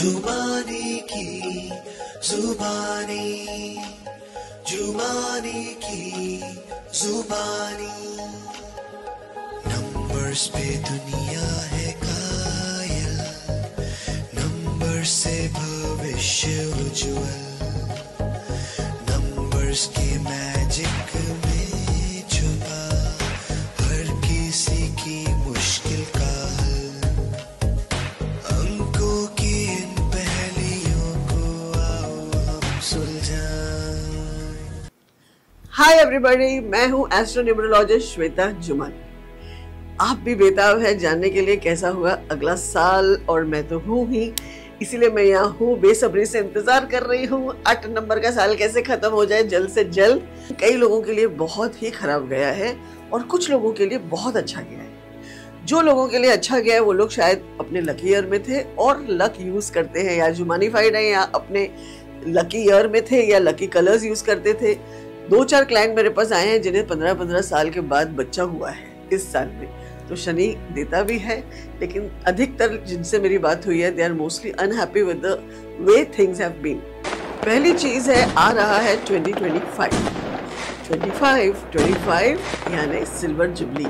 जुबानी की जुबानी, जुबानी की जुबानी। नंबर्स पे दुनिया है कायल, नंबर से भविष्य उज्ज्वल, नंबर्स के मैजिक में छुपा हर किसी की मुश्किल का हल, अंकों की इन पहेलियों को आओ हम सुलझाएं। हाय एवरीबॉडी, मैं हूँ एस्ट्रोन्यूमरोलॉजिस्ट श्वेता जुमन। आप भी बेताब है जानने के लिए कैसा होगा अगला साल, और मैं तो हूँ ही, इसीलिए मैं यहाँ हूँ, बेसब्री से इंतजार कर रही हूँ 8 नंबर का साल कैसे खत्म हो जाए जल्द से जल्द। कई लोगों के लिए बहुत ही खराब गया है और कुछ लोगों के लिए बहुत अच्छा गया है। जो लोगों के लिए अच्छा गया है वो लोग शायद अपने लकी ईयर में थे और लक यूज करते हैं, या जुमानीफाइड है, या अपने लकी ईयर में थे, या लकी कलर्स यूज करते थे। 2-4 क्लाइंट मेरे पास आए हैं जिन्हें 15-15 साल के बाद बच्चा हुआ है इस साल में। तो शनि देता भी है, लेकिन अधिकतर जिनसे मेरी बात हुई है they are mostly unhappy with the way things have been. पहली चीज है, आ रहा है 2025 यानी सिल्वर जुबली।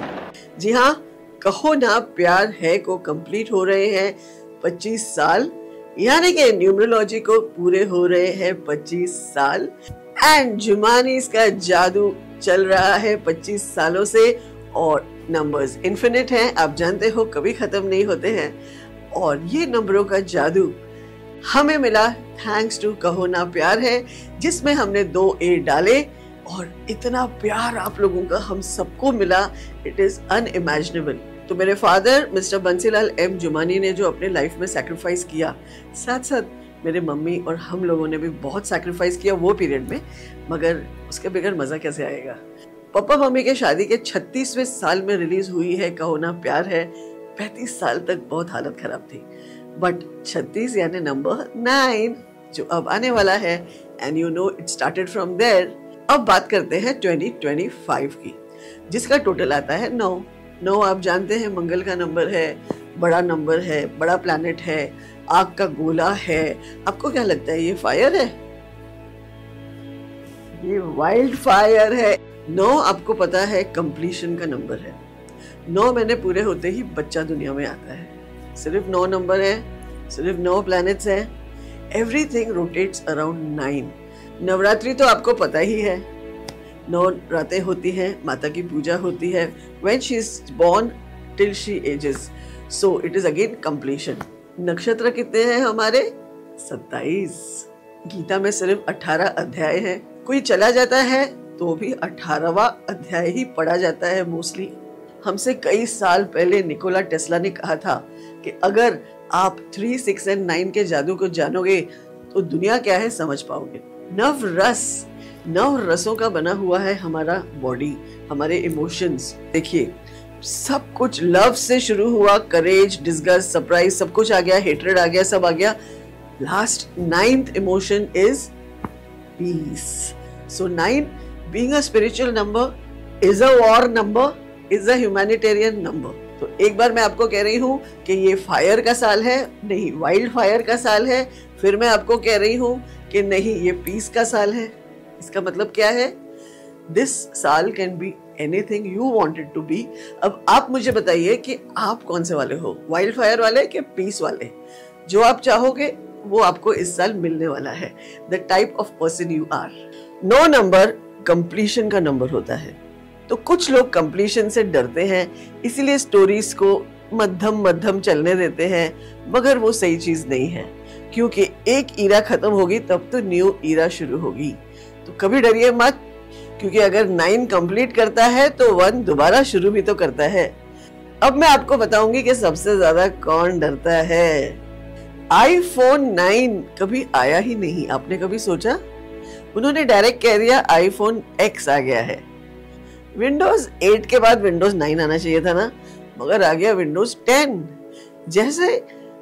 जी हाँ, कहो ना प्यार है को कंप्लीट हो रहे हैं 25 साल, यानी कि न्यूमरोलॉजी को पूरे हो रहे हैं 25 साल। एंड जुमानीज का जादू चल रहा है 25 सालों से, और नंबर्स इन्फिनिट हैं, आप जानते हो कभी खत्म नहीं होते हैं। और ये नंबरों का जादू हमें मिला थैंक्स टू कहो ना प्यार है, जिसमें हमने 2 ए डाले, और इतना प्यार आप लोगों का हम सबको मिला, इट इज अनइमेजिनेबल। तो मेरे father mister Bansilal M Jumani ने जो अपने लाइफ में सैक्रिफाइस किया, साथ साथ मेरे मम्मी और हम लोगों ने भी बहुत सैक्रिफाइस किया वो पीरियड में, मगर उसके बगैर मजा कैसे आएगा। पापा मम्मी के शादी के 36वें साल में रिलीज हुई है कहो ना प्यार है। 35 साल तक बहुत हालत खराब थी, बट 36 यानी नंबर 9 जो अब आने वाला है, and you know it started from there. अब बात करते हैं 2025 की, जिसका टोटल आता है 9। 9 आप जानते हैं मंगल का नंबर है, बड़ा नंबर है, बड़ा प्लैनेट है, आग का गोला है। आपको क्या लगता है ये फायर है? ये वाइल्ड फायर है। 9 आपको पता है कंप्लीशन का नंबर है। 9 महीने पूरे होते ही बच्चा दुनिया में आता है। सिर्फ 9 नंबर है, सिर्फ 9 प्लैनेट्स हैं, एवरीथिंग रोटेट्स अराउंड 9। नवरात्रि तो आपको पता ही है, 9 रातें होती हैं, माता की पूजा होती है, when she is born till she ages, so it is again completion. नक्षत्र कितने हैं हमारे? 27। गीता में सिर्फ 18 अध्याय हैं। कोई चला जाता है तो भी 18वां अध्याय ही पढ़ा जाता है मोस्टली। हमसे कई साल पहले निकोला टेस्ला ने कहा था कि अगर आप 3, 6 और 9 के जादू को जानोगे तो दुनिया क्या है समझ पाओगे। 9 रसों का बना हुआ है हमारा बॉडी, हमारे इमोशंस। देखिए, सब कुछ लव से शुरू हुआ, करेज, डिस्गस्ट, सरप्राइज, सब कुछ आ गया, हेट्रेड आ गया, सब आ गया। Last 9th emotion is peace. So 9 being a spiritual number is a war number, is a humanitarian number। तो एक बार मैं आपको कह रही हूँ कि ये फायर का साल है, नहीं वाइल्ड फायर का साल है। फिर मैं आपको कह रही हूँ कि नहीं ये पीस का साल है। इसका मतलब क्या है? दिस साल can be anything you wanted to be. अब आप मुझे बताइए कि आप कौन से वाले हो, वाइल्ड फायर वाले कि पीस वाले? जो आप चाहोगे वो आपको इस साल मिलने वाला है, the type of person you are. 9 number completion का नंबर होता है, तो कुछ लोग कंप्लीशन से डरते हैं, इसीलिए स्टोरीज को मध्यम चलने देते हैं, मगर वो सही चीज नहीं है, क्योंकि एक ईरा खत्म होगी तब तो न्यू ईरा शुरू होगी। तो कभी डरिए मत, क्योंकि अगर 9 कंप्लीट करता है तो 1 दोबारा शुरू भी तो करता है। अब मैं आपको बताऊंगी कि सबसे ज्यादा कौन डरता है। iPhone 9 कभी आया ही नहीं, आपने कभी सोचा? उन्होंने डायरेक्ट कह दिया iPhone X आ गया है। Windows 8 के बाद Windows 9 आना चाहिए था ना, मगर आ गया Windows 10। जैसे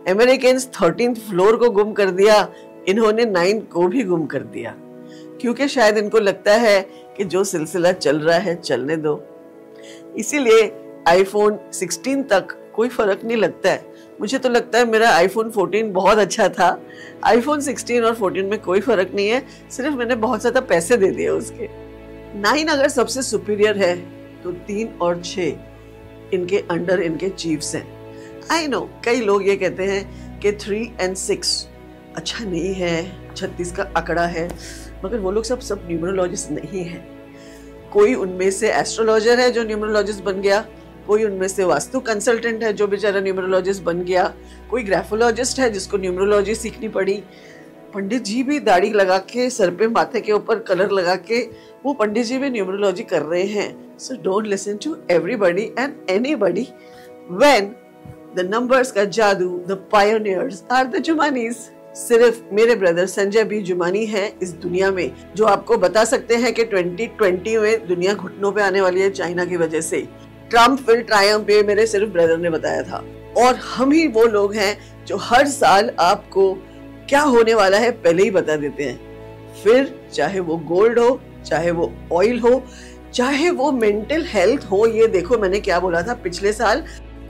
अमेरिकन्स 13th फ्लोर को गुम कर दिया, इन्होंने 9 को भी गुम कर दिया, क्योंकि शायद इनको लगता है कि जो सिलसिला चल रहा है चलने दो। इसीलिए iPhone 16 तक कोई फर्क नहीं लगता है, मुझे तो लगता है मेरा आईफोन 14 बहुत अच्छा था। आईफोन 16 और 14 में कोई फर्क नहीं है, सिर्फ मैंने बहुत ज़्यादा पैसे दे दिए उसके। 9 अगर सबसे सुपीरियर है तो 3 और 6 इनके अंडर इनके चीफ्स हैं। आई नो कई लोग ये कहते हैं कि 3 और 6 अच्छा नहीं है, 36 का आंकड़ा है, मगर वो लोग सब न्यूमरोलॉजिस्ट नहीं है। कोई उनमें से एस्ट्रोलॉजर है जो न्यूमरोलॉजिस्ट बन गया, कोई उनमें से वास्तु कंसल्टेंट है जो बेचारा न्यूमरोलॉजिस्ट बन गया, कोई ग्राफोलॉजिस्ट है जिसको न्यूमरोलॉजी सीखनी पड़ी। पंडित जी भी दाढ़ी लगा के, सर पे माथे के ऊपर कलर लगा के, वो पंडित जी भी न्यूमरोलॉजी कर रहे हैं। So don't listen to everybody and anybody when the numbers का जादू, द पायोनियर्स आर द जुमानीज। सिर्फ मेरे ब्रदर संजय बी जुमानी है इस दुनिया में जो आपको बता सकते हैं कि 2020 में दुनिया घुटनों पे आने वाली है चाइना की वजह से। ट्रम्प विल ट्रायम्फ ये मेरे सिर्फ ब्रदर ने बताया था। और हम ही वो लोग हैं जो हर साल आपको क्या होने वाला है पहले ही बता देते हैं। फिर चाहे वो गोल्ड हो, चाहे वो ऑयल हो, चाहे वो मेंटल हेल्थ हो। ये देखो मैंने क्या बोला था पिछले साल,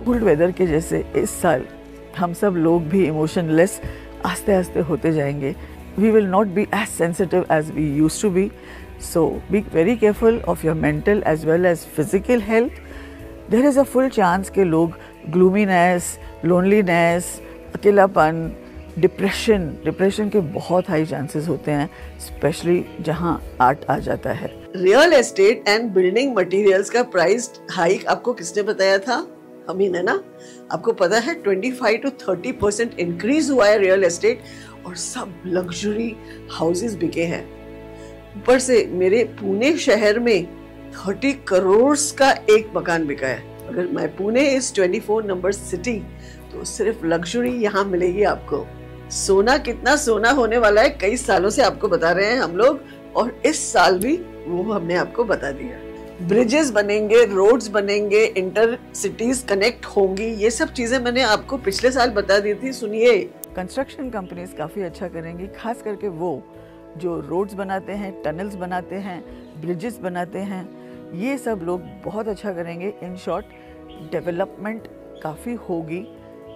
कोल्ड वेदर के जैसे इस साल हम सब लोग भी इमोशनलेस आस्ते आस्ते होते जाएंगे। We will not be as sensitive as we used to be. So be very careful of your mental as well as physical health. There is a full chance के लोग ग्लूमीनेस, लोनलीनेस, अकेलापन, डिप्रेशन के बहुत high chances होते हैं, specially जहाँ art आ जाता है। Real estate and building materials का प्राइस हाइक आपको किसने बताया था? हम ही ने ना। आपको पता है 25 to 30% इंक्रीज हुआ है रियल एस्टेट और सब लग्जरी हाउसेस बिके हैं। ऊपर से मेरे पुणे शहर में 30 करोड़ का एक मकान बिका है। अगर मैं पुणे इज 24 नंबर सिटी तो सिर्फ लग्जरी यहाँ मिलेगी आपको। सोना कितना सोना होने वाला है कई सालों से आपको बता रहे हैं हम लोग, और इस साल भी वो हमने आपको बता दिया। ब्रिजेस बनेंगे, रोड्स बनेंगे, इंटर सिटीज कनेक्ट होंगी, ये सब चीजें मैंने आपको पिछले साल बता दी थी। सुनिए, कंस्ट्रक्शन कंपनीज काफी अच्छा करेंगी, खास करके वो जो रोड्स बनाते हैं, टनल्स बनाते हैं, ब्रिजेस बनाते हैं, ये सब लोग बहुत अच्छा करेंगे। इन शॉर्ट डेवलपमेंट काफ़ी होगी।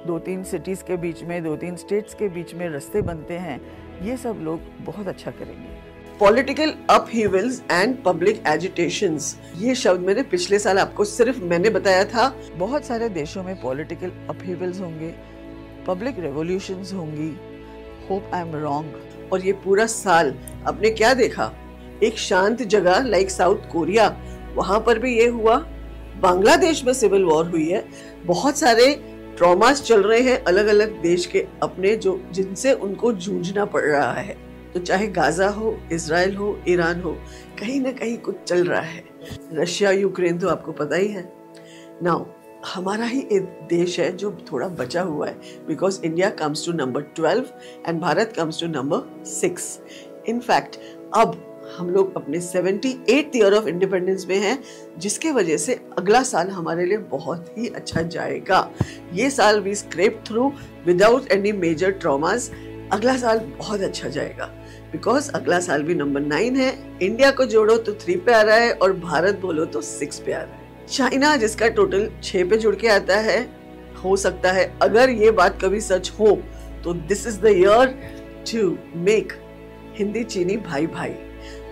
2-3 सिटीज़ के बीच में, 2-3 स्टेट्स के बीच में रास्ते बनते हैं, ये सब लोग बहुत अच्छा करेंगे। पॉलिटिकल अपहीवल्स एंड पब्लिक एजिटेशंस, ये शब्द मैंने पिछले साल आपको सिर्फ मैंने बताया था। बहुत सारे देशों में पॉलिटिकल अपहीवल्स होंगे, पब्लिक रेवोल्यूशंस होंगी। Hope I am wrong. और ये पूरा साल आपने क्या देखा? एक शांत जगह लाइक साउथ कोरिया, वहां पर भी ये हुआ। बांग्लादेश में सिविल वॉर हुई है। बहुत सारे ट्रॉमास चल रहे हैं अलग अलग देश के अपने, जो जिनसे उनको जूझना पड़ रहा है। तो चाहे गाजा हो, इजराइल हो, ईरान हो, कहीं ना कहीं कुछ चल रहा है। रशिया, यूक्रेन तो आपको पता ही है। नाउ हमारा ही एक देश है जो थोड़ा बचा हुआ है, because India comes to number 12 and भारत कम्स टू नंबर 6। इनफैक्ट अब हम लोग अपने 78th ईयर ऑफ इंडिपेंडेंस में हैं, जिसके वजह से अगला साल हमारे लिए बहुत ही अच्छा जाएगा। ये साल we scrape through without any major traumas. अगला साल बहुत अच्छा जाएगा, बिकॉज अगला साल भी नंबर 9 है। इंडिया को जोड़ो तो 3 पे आ रहा है और भारत बोलो तो 6 पे आ रहा है। चाइना जिसका टोटल 6 पे जुड़ के आता है, हो सकता है अगर ये बात कभी सच हो तो this is the year to make Hindi Chini bhai भाई।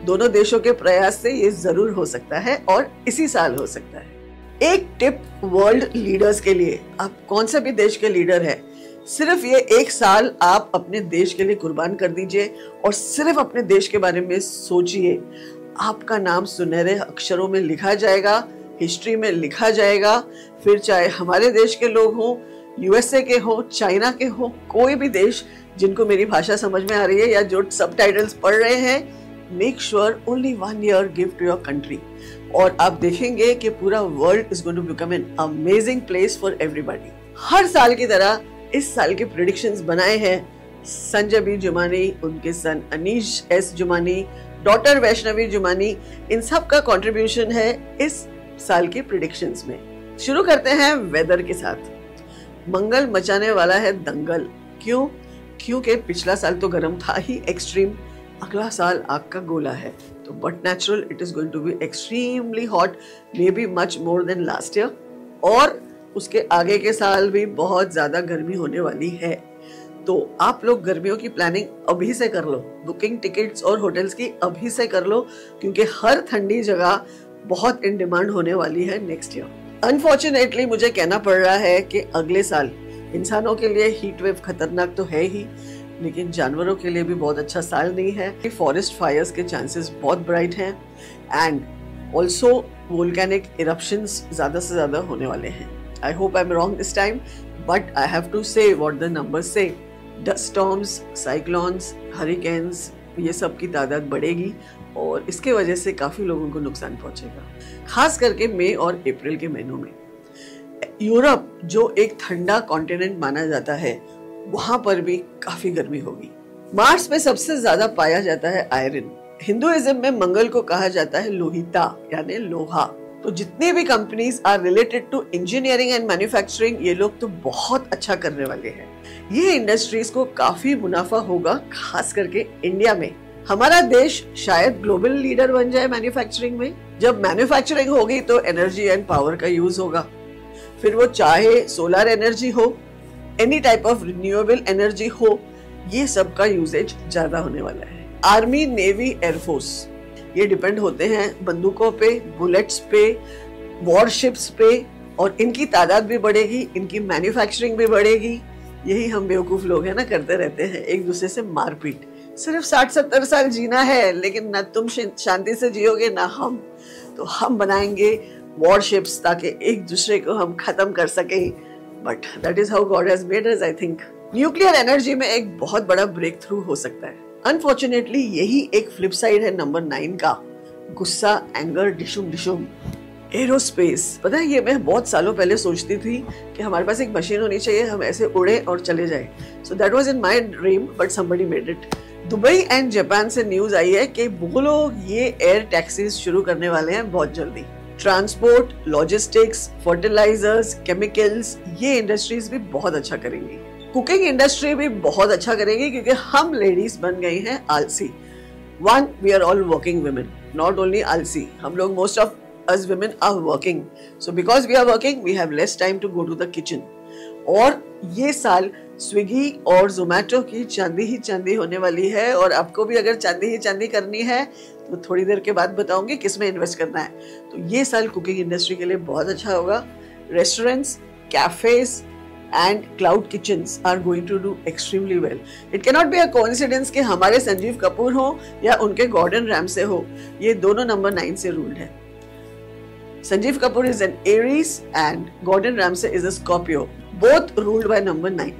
दोनों देशों के प्रयास से ये जरूर हो सकता है और इसी साल हो सकता है। एक टिप वर्ल्ड लीडर्स के लिए, आप कौन सा भी देश के लीडर है, सिर्फ ये एक साल आप अपने देश के लिए कुर्बान कर दीजिए और सिर्फ अपने देश के बारे में सोचिए। आपका नाम सुनहरे अक्षरों में लिखा जाएगा, हिस्ट्री में लिखा जाएगा। फिर चाहे हमारे देश के लोग हों, यूएसए के हो, चाइना के हो, कोई भी देश जिनको मेरी भाषा समझ में आ रही है या जो सबटाइटल्स पढ़ रहे हैं, make sure only 1 year give to your country, और आप देखेंगे कि पूरा world is going to become an amazing place for everybody. हर साल की तरह इस साल के प्रेडिक्शंस बनाए हैं संजय बी जुमानी, उनके सन अनीश एस जुमानी, डॉटर वैष्णवी जुमानी, इन सब का कंट्रीब्यूशन है इस साल के प्रेडिक्शंस में। शुरू करते हैं वेदर के साथ। मंगल मचाने वाला है दंगल। क्यों? क्योंकि पिछला साल तो गर्म था ही एक्सट्रीम, अगला साल आग का गोला है, तो but natural it is going to be extremely hot, may be much more than last year. और उसके आगे के साल भी बहुत ज्यादा गर्मी होने वाली है। तो आप लोग गर्मियों की प्लानिंग अभी से कर लो, बुकिंग टिकट्स और होटल्स की अभी से कर लो, क्योंकि हर ठंडी जगह बहुत इन डिमांड होने वाली है नेक्स्ट ईयर। अनफॉर्चुनेटली मुझे कहना पड़ रहा है कि अगले साल इंसानों के लिए हीट वेव खतरनाक तो है ही, लेकिन जानवरों के लिए भी बहुत अच्छा साल नहीं है। फॉरेस्ट फायर्स के चांसेस बहुत ब्राइट हैं एंड ऑल्सो वोल्केनिक इरप्शंस ज्यादा से ज्यादा होने वाले हैं। I hope I am wrong this time, but I have to say what the numbers say. Dust storms, cyclones, hurricanes, ये सब की तादाद बढ़ेगी और इसके वजह से काफी लोगों को नुकसान पहुंचेगा, खास करके मई और अप्रैल के महीनों में। यूरोप जो एक ठंडा कॉन्टिनेंट माना जाता है, वहां पर भी काफी गर्मी होगी। मार्स में सबसे ज्यादा पाया जाता है आयरन। हिंदुइज्म में मंगल को कहा जाता है लोहिता यानी लोहा। तो जितने भी companies are related to engineering and manufacturing, ये लोग तो बहुत अच्छा करने वाले हैं। ये इंडस्ट्रीज को काफी मुनाफा होगा, खास करके इंडिया में। हमारा देश शायद ग्लोबल लीडर बन जाए मैन्युफैक्चरिंग में। जब मैन्युफैक्चरिंग होगी तो एनर्जी एंड पावर का यूज होगा, फिर वो चाहे सोलर एनर्जी हो, any type of renewable energy हो, ये सब का यूजेज ज्यादा होने वाला है। आर्मी, नेवी, एयरफोर्स ये डिपेंड होते हैं बंदूकों पे, बुलेट्स पे, वॉरशिप्स पे, और इनकी तादाद भी बढ़ेगी, इनकी मैन्युफैक्चरिंग भी बढ़ेगी। यही हम बेवकूफ लोग हैं ना, करते रहते हैं एक दूसरे से मारपीट। सिर्फ 60-70 साल जीना है, लेकिन ना तुम शांति से जियोगे ना हम। तो हम बनाएंगे वॉरशिप्स ताकि एक दूसरे को हम खत्म कर सके। But that is how God has made us, I think. Nuclear energy में एक बहुत बड़ा ब्रेक थ्रू हो सकता है। अनफॉर्चुनेटली यही एक फ्लिप साइड है नंबर 9 का, गुस्सा, एंगर, डिशुम डिशुम। एरोस्पेस, पता है ये मैं बहुत सालों पहले सोचती थी कि हमारे पास एक मशीन होनी चाहिए, हम ऐसे उड़े और चले जाए। So that was in my dream, but somebody made it. Dubai and Japan से न्यूज आई है कि वो लोग ये एयर टैक्सीज शुरू करने वाले हैं बहुत जल्दी। ट्रांसपोर्ट, लॉजिस्टिक्स, फर्टिलाइजर्स, केमिकल्स, ये इंडस्ट्रीज भी बहुत अच्छा करेंगी। कुकिंग इंडस्ट्री भी बहुत अच्छा करेगी, क्योंकि हम लेडीज बन गई हैं आलसी। One, we are all working women, not only आलसी, हम लोग most of us women are working, so because we are working we have less time to go to the kitchen। और ये साल स्विगी और जोमेटो की चांदी ही चांदी होने वाली है, और आपको भी अगर चांदी ही चांदी करनी है तो थोड़ी देर के बाद बताऊंगी किसमें इन्वेस्ट करना है। तो ये साल कुकिंग इंडस्ट्री के लिए बहुत अच्छा होगा। Restaurants, cafes and cloud kitchens are going to do extremely well. It cannot be a coincidence कि हमारे संजीव कपूर हो या उनके गॉर्डन रैमसे हो, ये दोनों नंबर 9 से रूल्ड है। Sanjeev Kapoor is an Aries and Gordon Ramsay is a Scorpio, both ruled by number 9।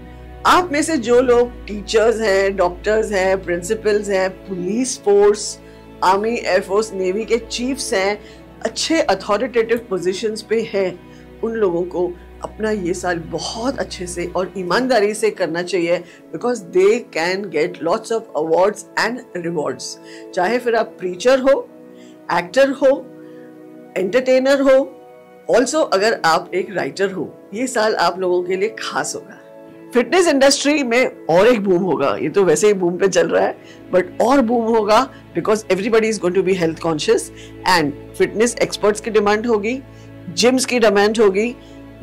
आप में से जो लोग टीचर्स हैं, डॉक्टर्स हैं, प्रिंसिपल्स हैं, police force, army, air force, navy के चीफ्स हैं, अच्छे अथॉरिटेटिव पोजीशंस पे हैं, उन लोगों को अपना ये साल बहुत अच्छे से और ईमानदारी से करना चाहिए, because they can get lots of awards and rewards. चाहे फिर आप प्रीचर हो, एक्टर हो, एंटरटेनर हो, ऑल्सो अगर आप एक राइटर हो, ये साल आप लोगों के लिए खास होगा। फिटनेस इंडस्ट्री में और एक बूम होगा, ये तो वैसे ही बूम पे चल रहा है, बट और बूम होगा because everybody is going to be health conscious and fitness experts की डिमांड होगी, जिम्स की डिमांड होगी,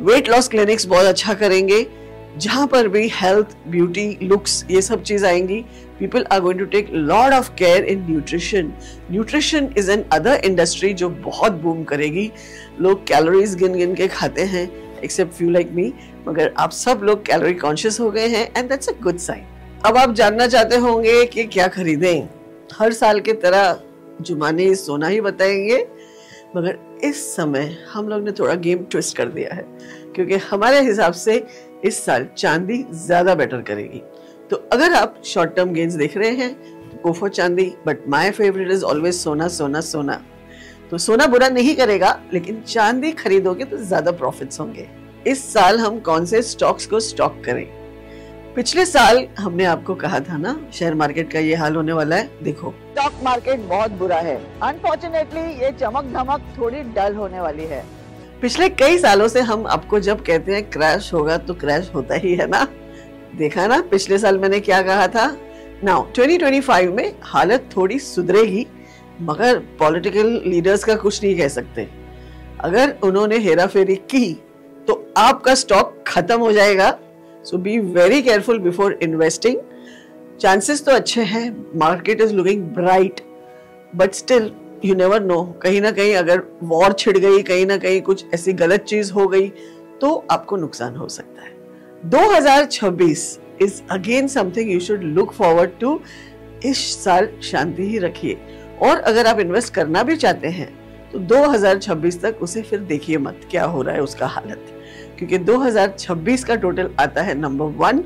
वेट लॉस क्लिनिक्स बहुत अच्छा करेंगे, जहां पर भी हेल्थ, ब्यूटी, लुक्स, ये सब चीज आएंगी। People are going to take a lot of care in nutrition. Nutrition is an other industry जो बहुत बूम करेगी। लोग कैलोरीज गिन गिन के खाते हैं, except few like me, मगर आप सब लोग कैलोरी कॉन्शियस हो गए हैं and that's a good sign। अब आप जानना चाहते होंगे कि क्या खरीदें। हर साल की तरह जुमानी सोना ही बताएंगे, मगर इस समय हम लोग ने थोड़ा गेम ट्विस्ट कर दिया है, क्योंकि हमारे हिसाब से इस साल चांदी ज्यादा बेटर करेगी। तो अगर आप शॉर्ट टर्म गेन्स देख रहे हैं तो गो फॉर चांदी, but my favourite is always सोना सोना सोना। तो सोना बुरा नहीं करेगा, लेकिन चांदी खरीदोगे तो ज्यादा प्रॉफिट्स होंगे। इस साल हम कौन से स्टॉक्स को स्टॉक करें? पिछले साल हमने आपको कहा था ना शेयर मार्केट का ये हाल होने वाला है। देखो स्टॉक मार्केट बहुत बुरा है, अनफॉर्चुनेटली ये चमक धमक थोड़ी डल होने वाली है। पिछले कई सालों से हम आपको जब कहते हैं क्रैश होगा तो क्रैश होता ही है ना। देखा ना पिछले साल मैंने क्या कहा था। नाउ 2025 में हालत थोड़ी सुधरेगी, मगर पॉलिटिकल लीडर्स का कुछ नहीं कह सकते। अगर उन्होंने हेरा फेरी की तो आपका स्टॉक खत्म हो जाएगा। So be very careful before investing. Chances तो अच्छे हैं, market is looking bright, but still you never know, कहीं ना कहीं अगर वॉर छिड़ गई, कहीं ना कहीं कुछ ऐसी गलत चीज हो गई तो आपको नुकसान हो सकता है। 2026 is again something you should look forward to. इस साल शांति ही रखिए, और अगर आप इन्वेस्ट करना भी चाहते हैं तो 2026 तक उसे फिर देखिए मत क्या हो रहा है उसका हालत, क्योंकि 2026 का टोटल आता है नंबर 1,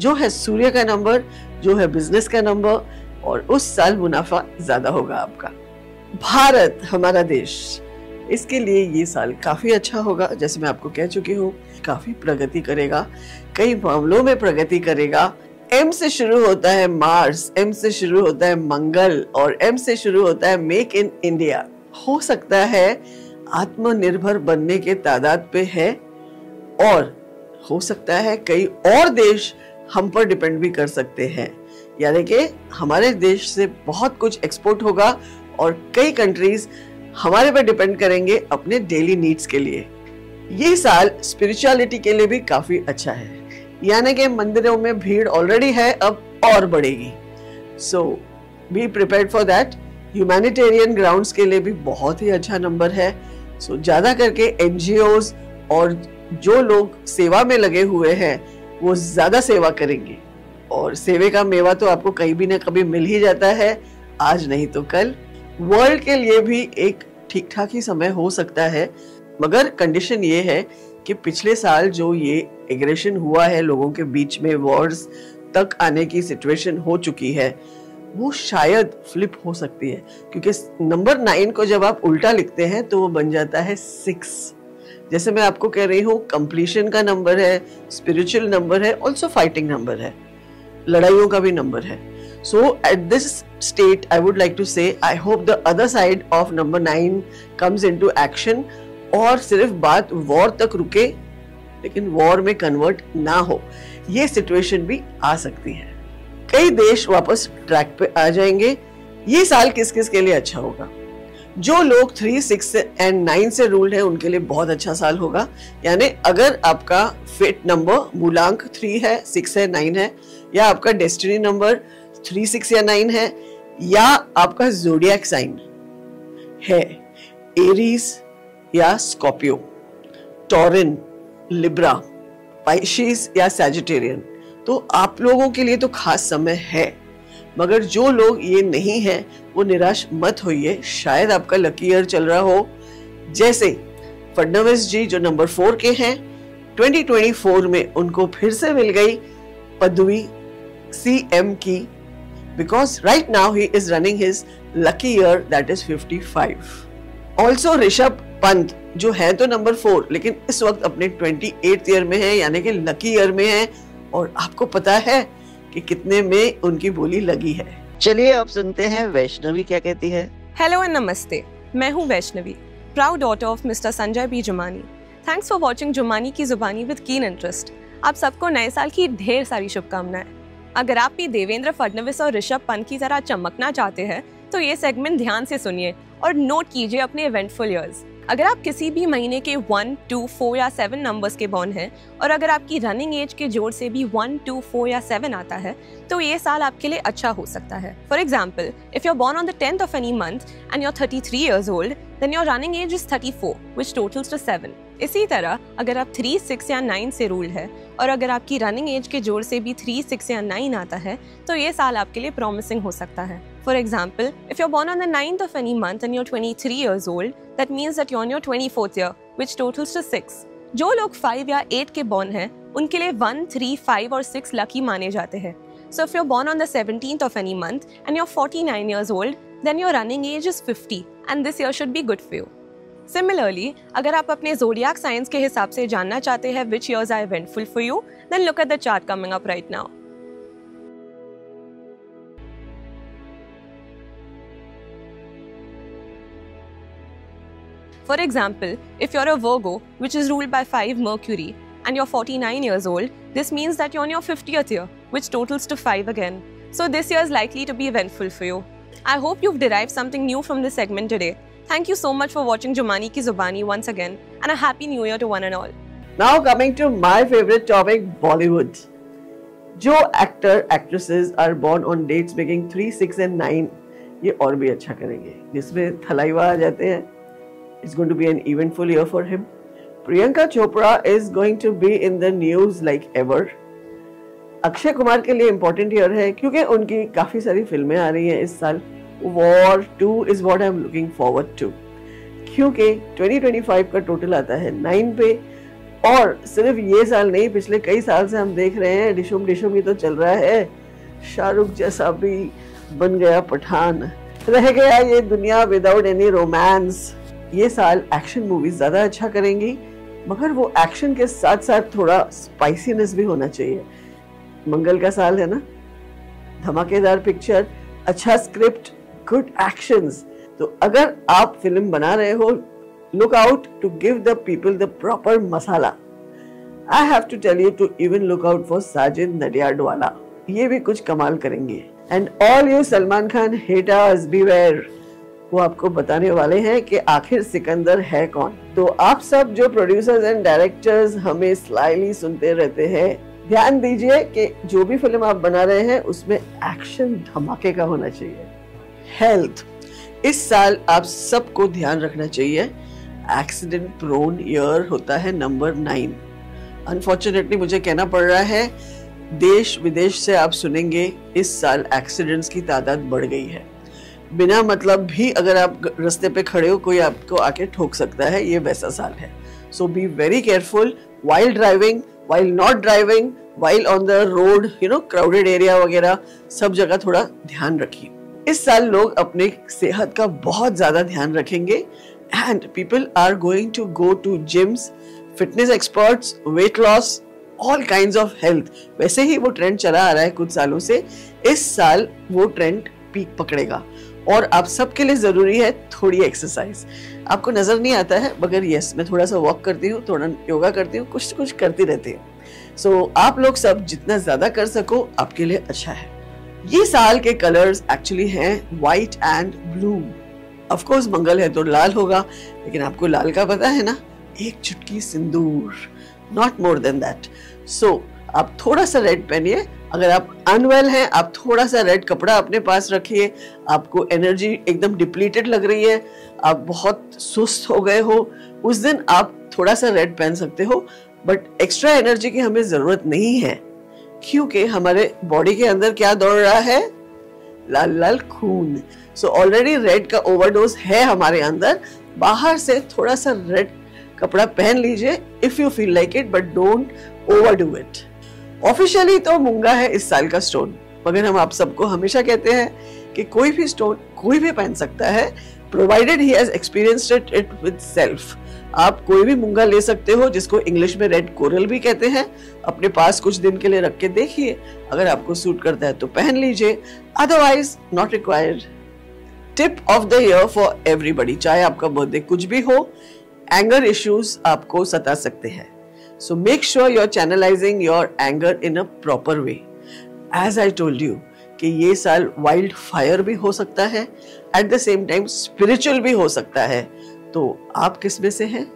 जो है सूर्य का नंबर, जो है बिजनेस का नंबर, और उस साल मुनाफा ज्यादा होगा आपका। भारत हमारा देश, इसके लिए ये साल काफी अच्छा होगा। जैसे मैं आपको कह चुकी हूँ, काफी प्रगति करेगा, कई मामलों में प्रगति करेगा। एम से शुरू होता है मार्स, एम से शुरू होता है मंगल, और एम से शुरू होता है मेक इन इंडिया। हो सकता है आत्मनिर्भर बनने के तादाद पे है, और हो सकता है कई और देश हम पर डिपेंड भी कर सकते हैं, यानी कि हमारे देश से बहुत कुछ एक्सपोर्ट होगा और कई कंट्रीज हमारे पर डिपेंड करेंगे अपने डेली नीड्स के लिए। ये साल स्पिरिचुअलिटी के लिए भी काफी अच्छा है, यानी कि मंदिरों में भीड़ ऑलरेडी है, अब और बढ़ेगी। So be prepared for that. Humanitarian grounds के लिए भी बहुत ही अच्छा नंबर है। सो ज्यादा करके एनजीओज और जो लोग सेवा में लगे हुए हैं वो ज्यादा सेवा करेंगे, और सेवे का मेवा तो आपको कहीं भी ना कभी मिल ही जाता है, आज नहीं तो कल। वर्ल्ड के लिए भी एक ठीक ठाक ही समय हो सकता है, मगर कंडीशन ये है कि पिछले साल जो ये एग्रेशन हुआ है लोगों के बीच में, वॉर्स तक आने की सिचुएशन हो चुकी है, वो शायद फ्लिप हो सकती है, क्योंकि नंबर 9 को जब आप उल्टा लिखते हैं तो वो बन जाता है 6। जैसे मैं आपको कह रही हूँ, कंप्लीशन का नंबर है, स्पिरिचुअल नंबर है, ऑल्सो फाइटिंग नंबर है, लड़ाइयों का भी नंबर है। So at this state, I would like to say, I hope the other side of number 9 comes into action, और सिर्फ बात वॉर तक रुके लेकिन वॉर में कन्वर्ट ना हो, ये सिचुएशन भी आ सकती है। कई देश वापस ट्रैक पे आ जाएंगे। ये साल किस किस के लिए अच्छा होगा? जो लोग 3, 6 एंड 9 से रूल्ड है उनके लिए बहुत अच्छा साल होगा। यानी अगर आपका फेट नंबर मूलांक 3 है, 6 है, 9 है, या आपका डेस्टिनी नंबर 3, 6 या 9 है, या आपका ज़ोडिएक साइन है एरीज या स्कॉर्पियो, टॉरन, लिब्रा, पाइशिस या सैजिटेरियन, तो आप लोगों के लिए तो खास समय है। मगर जो लोग ये नहीं है वो निराश मत होइए, शायद आपका लकी ईयर चल रहा हो। जैसे फडणवीस जी जो नंबर 4 के हैं, 2024 में उनको फिर से मिल गई पदवी CM की, because right now he is running his lucky year, that is 55. Also Rishabh Pant जो है तो नंबर 4, लेकिन इस वक्त अपने 28th ईयर में है, यानी कि लकी ईयर में है, और आपको पता है कि कितने में उनकी बोली लगी है। चलिए अब सुनते हैं वैष्णवी क्या कहती है। हेलो एंड नमस्ते, मैं हूँ Vaishnavi, proud daughter of mister Sanjay B Jumani. Thanks for watching Jumani की जुबानी विद कीन इंटरेस्ट। आप सबको नए साल की ढेर सारी शुभकामनाएं। अगर आप भी देवेंद्र फडणवीस और ऋषभ पंत की तरह चमकना चाहते हैं तो ये सेगमेंट ध्यान से सुनिए और नोट कीजिए अपने इवेंटफुल ईयर्स। अगर आप किसी भी महीने के 1, 2, 4 या 7 नंबर्स के बॉर्न हैं, और अगर आपकी रनिंग एज के जोड़ से भी 1, 2, 4 या 7 आता है, तो ये साल आपके लिए अच्छा हो सकता है। For example, if you are born on the 10th of any month and you're 33 years old, then your running age is 34, which totals to 7. इसी तरह अगर आप 3, 6 या 9 से रूल है, और अगर आपकी रनिंग एज के जोड़ से भी 3, 6 या 9 आता है, तो ये साल आपके लिए प्रॉमिसिंग हो सकता है। For example, if you're born on the 9th of any month and you're 23 years old, that means that you're on your 24th year, which totals to 6. जो लोग 5 या 8 के born हैं, उनके लिए 1, 3, 5 और 6 lucky माने जाते हैं। So if you're born on the 17th of any month and you're 49 years old, then your running age is 50, and this year should be good for you. Similarly, अगर आप अपने zodiac signs के हिसाब से जानना चाहते हैं which years are eventful for you, then look at the chart coming up right now. For example, if you're a Virgo, which is ruled by 5 Mercury, and you're 49 years old, this means that you're on your 50th year, which totals to 5 again. So this year is likely to be eventful for you. I hope you've derived something new from this segment today. Thank you so much for watching Jumani Ki Zubani once again, and a happy new year to one and all. Now coming to my favourite topic, Bollywood. जो actor actresses are born on dates beginning 3, 6 and 9 ये और भी अच्छा करेंगे, जिसमें थलाइवा आ जाते हैं। It's going to be an eventful year for him. Priyanka Chopra is going to be in the news like ever. Akshay Kumar के लिए इंपॉर्टेंट ईयर है क्योंकि उनकी काफी सारी फिल्में आ रही हैं इस साल। War 2 is what I am looking forward to, क्योंकि 2025 का टोटल आता है 9 पे। और सिर्फ ये साल नहीं, पिछले कई साल से हम देख रहे हैं डिशुम डिशुम ही तो चल रहा है। शाहरुख जैसा भी बन गया पठान, रह गया ये दुनिया विदाउट एनी रोमांस। ये साल एक्शन मूवीज ज्यादा अच्छा करेंगी, मगर वो एक्शन के साथ साथ थोड़ा स्पाइसीनेस भी होना चाहिए। मंगल का साल है ना, धमाकेदार पिक्चर, अच्छा स्क्रिप्ट, गुड एक्शंस। तो अगर आप फिल्म बना रहे हो, look out to give the people the proper masala. I have to tell you to even look out for Sajid Nadiadwala. ये भी कुछ कमाल करेंगे। And all you Salman Khan haters beware. वो आपको बताने वाले हैं कि आखिर सिकंदर है कौन। तो आप सब जो प्रोड्यूसर्स एंड डायरेक्टर्स हमें स्लाइली सुनते रहते हैं, ध्यान दीजिए कि जो भी फिल्म आप बना रहे हैं उसमें एक्शन धमाके का होना चाहिए। हेल्थ, इस साल आप सबको ध्यान रखना चाहिए। एक्सीडेंट प्रोन ईयर होता है नंबर 9। अनफॉर्चुनेटली मुझे कहना पड़ रहा है, देश विदेश से आप सुनेंगे इस साल एक्सीडेंट्स की तादाद बढ़ गई है। बिना मतलब भी अगर आप रास्ते पे खड़े हो, कोई आपको आके ठोक सकता है, ये वैसा साल है। So be very careful while driving, while not driving, while on the road, crowded area वगैरह सब जगह थोड़ा ध्यान रखिए। इस साल लोग अपने सेहत का बहुत ज्यादा ध्यान रखेंगे and people are going to go to gyms, fitness experts, weight loss, all kinds of health। वैसे ही वो ट्रेंड चला आ रहा है कुछ सालों से, इस साल वो ट्रेंड पीक पकड़ेगा और आप सबके लिए जरूरी है थोड़ी एक्सरसाइज। आपको नजर नहीं आता है, मगर यस, मैं थोड़ा सा वॉक करती हूँ, थोड़ा योगा करती हूँ, कुछ कुछ करती रहती हूँ। सो आप लोग सब जितना ज्यादा कर सको आपके लिए अच्छा है। ये साल के कलर्स एक्चुअली हैं white and blue. Of course Mangal है तो लाल होगा, लेकिन आपको लाल का पता है ना, एक चुटकी सिंदूर, नॉट मोर देन दैट। सो आप थोड़ा सा रेड पहनिए। अगर आप अनवेल हैं, आप थोड़ा सा रेड कपड़ा अपने पास रखिए। आपको एनर्जी एकदम डिप्लीटेड लग रही है, आप बहुत सुस्त हो गए हो, उस दिन आप थोड़ा सा रेड पहन सकते हो, बट एक्स्ट्रा एनर्जी की हमें जरूरत नहीं है, क्योंकि हमारे बॉडी के अंदर क्या दौड़ रहा है, लाल लाल खून। सो ऑलरेडी रेड का ओवरडोज है हमारे अंदर। बाहर से थोड़ा सा रेड कपड़ा पहन लीजिए if you feel like it, but don't overdo it. Officially तो मूंगा है इस साल का स्टोन, मगर हम आप सबको हमेशा कहते हैं कि कोई भी स्टोन कोई भी पहन सकता है, provided he has experienced it with self. आप कोई भी मूंगा ले सकते हो, जिसको इंग्लिश में रेड कोरल भी कहते हैं। अपने पास कुछ दिन के लिए रख के देखिए, अगर आपको सूट करता है तो पहन लीजिए, otherwise not required. Tip of the year for everybody, चाहे आपका बर्थडे कुछ भी हो, एंगर इश्यूज आपको सता सकते हैं। So make sure you are channelizing your anger in a proper way. As I told you कि ये साल वाइल्ड फायर भी हो सकता है, at the same time spiritual भी हो सकता है। तो आप किस में से हैं?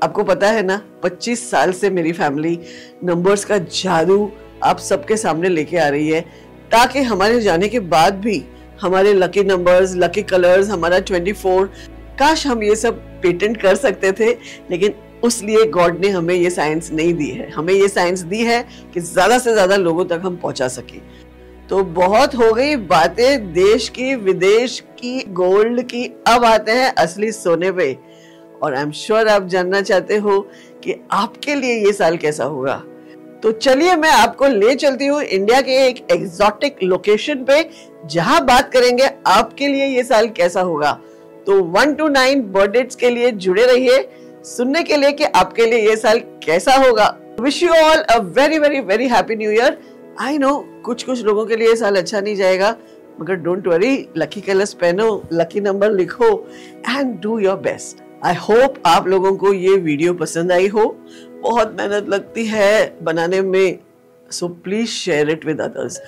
आपको पता है ना, 25 साल से मेरी फैमिली नंबर्स का जादू आप सबके सामने लेके आ रही है, ताकि हमारे जाने के बाद भी हमारे लकी नंबर्स, लकी कलर्स, हमारा 24, काश हम ये सब पेटेंट कर सकते थे, लेकिन उस लिए गॉड ने हमें ये साइंस नहीं दी है। हमें ये साइंस दी है कि ज्यादा से ज्यादा लोगों तक हम पहुंचा सके। तो बहुत हो गई बातें देश की, विदेश की, गोल्ड की, अब आते हैं असली सोने पे। और आई एम श्योर आप जानना चाहते हो कि आपके लिए ये साल कैसा होगा। तो चलिए मैं आपको ले चलती हूँ इंडिया के एक एग्जॉटिक लोकेशन पे, जहां बात करेंगे आपके लिए ये साल कैसा होगा। तो 1 to 9 बर्थडेज के लिए जुड़े रहिए, सुनने के लिए कि आपके लिए ये साल कैसा होगा। Wish you all a very very very happy new year. I know कुछ लोगों के लिए ये साल अच्छा नहीं जाएगा, मगर डोंट वरी, लकी कलर्स पहनो, लकी नंबर लिखो and do your best. I hope आप लोगों को ये वीडियो पसंद आई हो। बहुत मेहनत लगती है बनाने में, so please share it with others.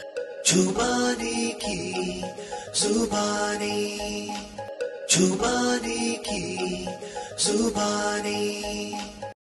जुबानी की जुबानी, जुबानी की जुबानी।